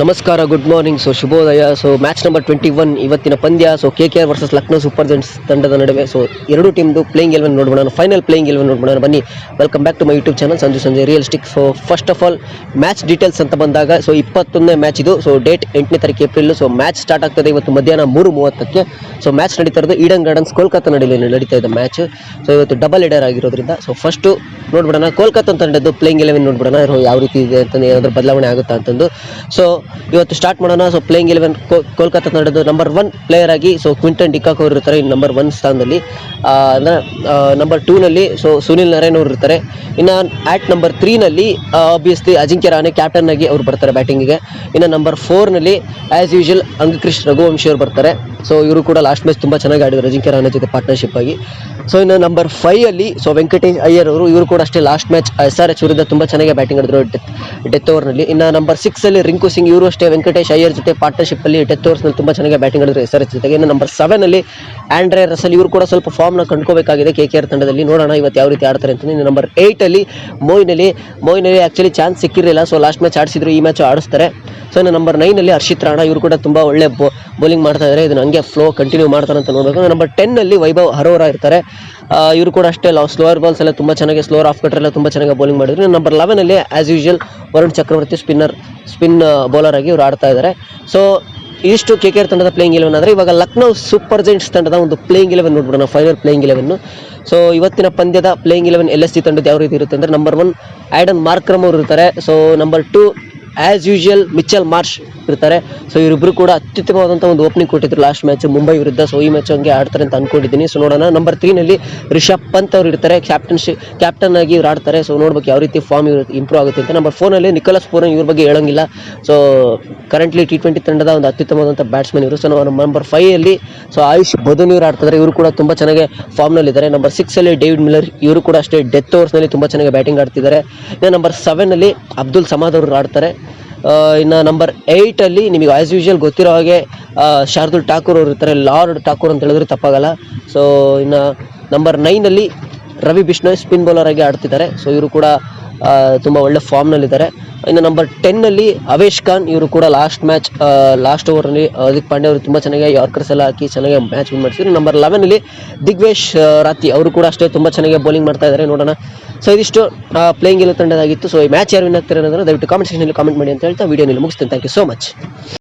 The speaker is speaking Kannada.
ನಮಸ್ಕಾರ, ಗುಡ್ ಮಾರ್ನಿಂಗ್. ಶುಭೋದಯ. ಮ್ಯಾಚ್ ನಂಬರ್ 21 ಇವತ್ತಿನ ಪಂದ್ಯ. KKR versus Lucknow Super Giants ತಂಡದ ನಡುವೆ. ಎರಡು ಟೀಮ್ದು ಪ್ಲೇಯಿಂಗ್ 11 ನೋಡ್ಬೋಣ, ಫೈನಲ್ ಪ್ಲೇಯಿಂಗ್ 11 ನೋಡ್ಬೋಣ. ಬನ್ನಿ, welcome back to my YouTube channel ಸಂಜೆ realistic. First of all match details ಅಂತ ಬಂದಾಗ 21ನೇ ಮ್ಯಾಚ್ ಇದು. ಡೇಟ್ 8ನೇ ತಾರೀಕು ಏಪ್ರಿಲ್. ಮ್ಯಾಚ್ ಸ್ಟಾರ್ಟ್ ಆಗ್ತದೆ ಇವತ್ತು ಮಧ್ಯಾಹ್ನ 3:30ಕ್ಕೆ. ಮ್ಯಾಚ್ ನಡೀತಾ ಇರೋದು ಈಡನ್ ಗಾರ್ಡನ್ಸ್ ಕೋಲ್ಕತ್ತಾ ನಡೀತಾ ಇದೆ ಮ್ಯಾಚ್. ಇವತ್ತು ಡಬಲ್ ಎಡರ್ ಆಗಿರೋದ್ರಿಂದ ಫಸ್ಟ್ ನೋಡ್ಬಿಡೋಣ ಕೋಲ್ಕತ್ತಾ ತಂಡದ್ದು ಪ್ಲೇಯಿಂಗ್ 11 ನೋಡ್ಬಿಡೋಣ, ಯಾವ ರೀತಿ ಇದೆ ಅಂತ, ಏನಾದರೂ ಬದಲಾವಣೆ ಆಗುತ್ತಾ ಅಂತಂದು. ಇವತ್ತು ಸ್ಟಾರ್ಟ್ ಮಾಡೋಣ. ಪ್ಲೇಯಿಂಗ್ 11 ಕೋಲ್ಕತ್ತಾ ತಂಡದ್ದು ನಂಬರ್ 1 ಪ್ಲೇಯರ್ ಆಗಿ ಕ್ವಿಂಟನ್ ಡಿಕಾಕ್ ಅವರು ಇರ್ತಾರೆ ನಂಬರ್ 1 ಸ್ಥಾನದಲ್ಲಿ. ನಂಬರ್ 2ನಲ್ಲಿ ಸುನಿಲ್ ನರೇನ್ ಅವರು ಇರ್ತಾರೆ. ಇನ್ನು ಆಟ್ ನಂಬರ್ 3ನಲ್ಲಿ ಆಬ್ವಿಯಸ್ಲಿ ಅಜಿಂಕ್ಯ ರಹಾನೆ ಕ್ಯಾಪ್ಟನ್ ಆಗಿ ಅವರು ಬರ್ತಾರೆ ಬ್ಯಾಟಿಂಗಿಗೆ. ಇನ್ನು ನಂಬರ್ 4ನಲ್ಲಿ ಆಸ್ ಯೂಶುವಲ್ ಅಂಗಕೃಷ್ ರಘುವಂಶಿ ಅವರು ಬರ್ತಾರೆ. ಇವರು ಕೂಡ ಲಾಸ್ಟ್ ಮ್ಯಾಚ್ ತುಂಬ ಚೆನ್ನಾಗಿ ಆಡಿದ್ರು ಅಜಿಂಕ್ಯ ರಹಾನೆ ಜೊತೆ ಪಾರ್ಟ್ನರ್ಶಿಪ್ ಆಗಿ. ಇನ್ನು ನಂಬರ್ 5ಅಲ್ಲಿ ವೆಂಕಟೇಶ್ ಅಯ್ಯರ್ ಅವರು, ಇವರು ಕೂಡ ಅಷ್ಟೇ ಲಾಸ್ಟ್ ಮ್ಯಾಚ್ SRH ವಿರುದ್ಧ ತುಂಬ ಚೆನ್ನಾಗಿ ಬ್ಯಾಟಿಂಗ್ ಆಡಿದ್ರು ಡೆತ್ ಓವರ್ನಲ್ಲಿ. ಇನ್ನು ನಂಬರ್ 6ಅಲ್ಲಿ ರಿಂಕು ಸಿಂಗ್, ಇವರು ಅಷ್ಟೇ ವೆಂಕಟೇಶ್ ಅಯ್ಯರ್ ಜೊತೆ ಪಾರ್ಟ್ನರ್ಶಿಪ್ಪಲ್ಲಿ ಡೆತ್ ಓವರ್ಸ್ನಲ್ಲಿ ತುಂಬ ಚೆನ್ನಾಗಿ ಬ್ಯಾಟಿಂಗ್ ಆಡಿದ್ರು SRH ಜೊತೆಗೆ. ಇನ್ನು ನಂಬರ್ 7ಅಲ್ಲಿ ಆಂಡ್ರೆ ರಸಲ್, ಇವರು ಕೂಡ ಸ್ವಲ್ಪ ಫಾರ್ಮ್ನ ಕಂಡುಕೋಬೇಕಾಗಿದೆ KKR ತಂಡದಲ್ಲಿ. ನೋಡೋಣ ಇವತ್ತು ಯಾವ ರೀತಿ ಆಡ್ತಾರೆ ಅಂತ. ಇನ್ನು ನಂಬರ್ 8ಅಲ್ಲಿ ಮೊಯಿನ್ ಅಲಿ ಆ್ಯಕ್ಚುಲಿ ಚಾನ್ಸ್ ಸಿಕ್ಕಿರಲಿಲ್ಲ, ಲಾಸ್ಟ್ ಮ್ಯಾಚ್ ಆಡಿಸಿದ್ರು, ಈ ಮ್ಯಾಚ್ ಆಡಿಸ್ತಾರೆ. ಇನ್ನು ನಂಬರ್ 9ಅಲ್ಲಿ ಹರ್ಷಿತ್ ರಾಣಾ, ಇವರು ಕೂಡ ತುಂಬ ಒಳ್ಳೆ ಬೌಲಿಂಗ್ ಮಾಡ್ತಾ ಇದ್ದಾರೆ. ಇದನ್ನು ಹಂಗೆ ಫ್ಲೋ ಕಂಟಿನ್ಯೂ ಮಾಡ್ತಾರೆ ಅಂತ ನೋಡಬೇಕು. ನಂಬರ್ 10ನಲ್ಲಿ ವೈಭವ್ ಹರೋರಾ ಇರ್ತಾರೆ. ಇವರು ಕೂಡ ಅಷ್ಟೇ ಸ್ಲೋವರ್ ಬಾಲ್ಸ್ ಎಲ್ಲ ತುಂಬ ಚೆನ್ನಾಗಿ, ಸ್ಲೋವರ್ ಆಫ್ ಕಟರ್ ಎಲ್ಲ ತುಂಬ ಚೆನ್ನಾಗಿ ಬೌಲಿಂಗ್ ಮಾಡಿದ್ರು. ನಂಬರ್ 11ನಲ್ಲಿ ಆಸ್ ಯೂಶುವಲ್ ವರುಣ್ ಚಕ್ರವರ್ತಿ ಸ್ಪಿನ್ ಬೌಲರ್ ಆಗಿ ಇವರು ಆಡ್ತಾ ಇದ್ದಾರೆ. ಇಷ್ಟು KKR ತಂಡದ ಪ್ಲೇಯಿಂಗ್ 11 ಆದರೆ ಇವಾಗ ಲಕ್ನೋ ಸೂಪರ್ ಜೈಂಟ್ಸ್ ತಂಡದ ಒಂದು ಪ್ಲೇಯಿಂಗ್ 11 ನೋಡ್ಬಿಡೋಣ, ಫೈನಲ್ ಪ್ಲೇಯಿಂಗ್ 11. ಇವತ್ತಿನ ಪಂದ್ಯದ ಪ್ಲೇಯಿಂಗ್ 11 LSG ತಂಡದ ಯಾವ ರೀತಿ ಇರುತ್ತೆ ಅಂದರೆ ನಂಬರ್ 1 ಆ್ಯಡನ್ ಮಾರ್ಕ್ರಮ್ ಅವರು ಇರ್ತಾರೆ. Number 2 as usual Mitchell Marsh ಇರ್ತಾರೆ. ಇವರಿಬ್ಬರು ಕೂಡ ಅತ್ಯುತ್ತಮವಾದಂಥ ಒಂದು ಓಪನಿಂಗ್ ಕೊಟ್ಟಿದ್ರು ಲಾಸ್ಟ್ ಮ್ಯಾಚ್ ಮುಂಬೈ ವಿರುದ್ಧ. ಈ ಮ್ಯಾಚ್ ಹಂಗೆ ಆಡ್ತಾರೆ ಅಂತ ಅಂದ್ಕೊಂಡಿದ್ದೀನಿ. ನೋಡೋಣ. ನಂಬರ್ 3ನಲ್ಲಿ ರಿಷಬ್ ಪಂತ್ ಅವರು ಇರ್ತಾರೆ, ಕ್ಯಾಪ್ಟನ್ ಆಗಿ ಇವ್ರು ಆಡ್ತಾರೆ. ನೋಡ್ಬೇಕು ಯಾವ ರೀತಿ ಫಾರ್ಮ್ ಇಂಪ್ರೂವ್ ಆಗುತ್ತೆ ಅಂತ. ನಂಬರ್ 4ನಲ್ಲಿ ನಿಕೋಲಸ್ ಪೂರನ್, ಇವ್ರ ಬಗ್ಗೆ ಹೇಳೋಂಗಿಲ್ಲ. ಕರೆಂಟ್ಲಿ T20 ತಂಡದ ಒಂದು ಅತ್ಯುತ್ತಮವಾದಂಥ ಬ್ಯಾಟ್ಸ್ಮನ್ ಇವರು. ನಂಬರ್ 5ಅಲ್ಲಿ ಆಯುಷ್ ಬದನ್ ಇವರು ಆಡ್ತಾರೆ, ಇವರು ಕೂಡ ತುಂಬ ಚೆನ್ನಾಗಿ ಫಾರ್ಮ್ನಲ್ಲಿದ್ದಾರೆ. ನಂಬರ್ 6ಅಲ್ಲಿ ಡೇವಿಡ್ ಮಿಲ್ಲರ್, ಇವರು ಕೂಡ ಅಷ್ಟೇ ಡೆತ್ ಓವರ್ಸ್ನಲ್ಲಿ ತುಂಬ ಚೆನ್ನಾಗಿ ಬ್ಯಾಟಿಂಗ್ ಆಡ್ತಿದ್ದಾರೆ. ಇನ್ನು ನಂಬರ್ 7ನಲ್ಲಿ ಅಬ್ದುಲ್ ಸಮದ್ ಅವರು ಆಡ್ತಾರೆ. ಇನ್ನು ನಂಬರ್ 8ಅಲ್ಲಿ ನಿಮಗೆ ಆಸ್ ಯೂಶುವಲ್ ಗೊತ್ತಿರೋ ಹಾಗೆ ಶಾರ್ದುಲ್ ಠಾಕೂರ್ ಅವರು ಇರ್ತಾರೆ, ಲಾರ್ಡ್ ಠಾಕೂರ್ ಅಂತ ಹೇಳಿದ್ರೆ ತಪ್ಪಾಗಲ್ಲ. ಇನ್ನು ನಂಬರ್ 9ನಲ್ಲಿ ರವಿ ಬಿಷ್ಣೋಯ್ ಸ್ಪಿನ್ ಬೌಲರ್ ಆಗಿ ಆಡ್ತಿದ್ದಾರೆ. ಇವರು ಕೂಡ ತುಂಬ ಒಳ್ಳೆ ಫಾರ್ಮ್ನಲ್ಲಿದ್ದಾರೆ. ಇನ್ನು ನಂಬರ್ 10ನಲ್ಲಿ ಅವೇಶ್ ಖಾನ್, ಇವರು ಕೂಡ ಲಾಸ್ಟ್ ಓವರ್ನಲ್ಲಿ ಹಾರ್ದಿಕ್ ಪಾಂಡ್ಯ ಅವರು ತುಂಬ ಚೆನ್ನಾಗಿ ಯಾರ್ಕರ್ಸ್ ಎಲ್ಲ ಹಾಕಿ ಚೆನ್ನಾಗಿ ಮ್ಯಾಚ್ ವಿನ್ ಮಾಡಿಸಿದ್ರು. ನಂಬರ್ 11ನಲ್ಲಿ ದಿಗ್ವೇಶ್ ರಾತಿ, ಅವರು ಕೂಡ ಅಷ್ಟೇ ತುಂಬ ಚೆನ್ನಾಗಿ ಬೌಲಿಂಗ್ ಮಾಡ್ತಾ ಇದ್ದಾರೆ. ನೋಡೋಣ. ಇದಿಷ್ಟು ಪ್ಲೇಯಿಂಗ್ 11 ತಂಡದಾಗಿತ್ತು. ಈ ಮ್ಯಾಚ್ ಯಾರು ವಿನ್ ಆಗ್ತಾರೆ ಅನ್ನೋದನ್ನು ದಯವಿಟ್ಟು ಕಾಮೆಂಟ್ ಸೆಕ್ಷನಲ್ಲಿ ಕಾಮೆಂಟ್ ಮಾಡಿ ಅಂತ ಹೇಳ್ತಾ ವಿಡಿಯೋನಲ್ಲಿ ಮುಗಿಸ್ತೇನೆ. Thank you so much.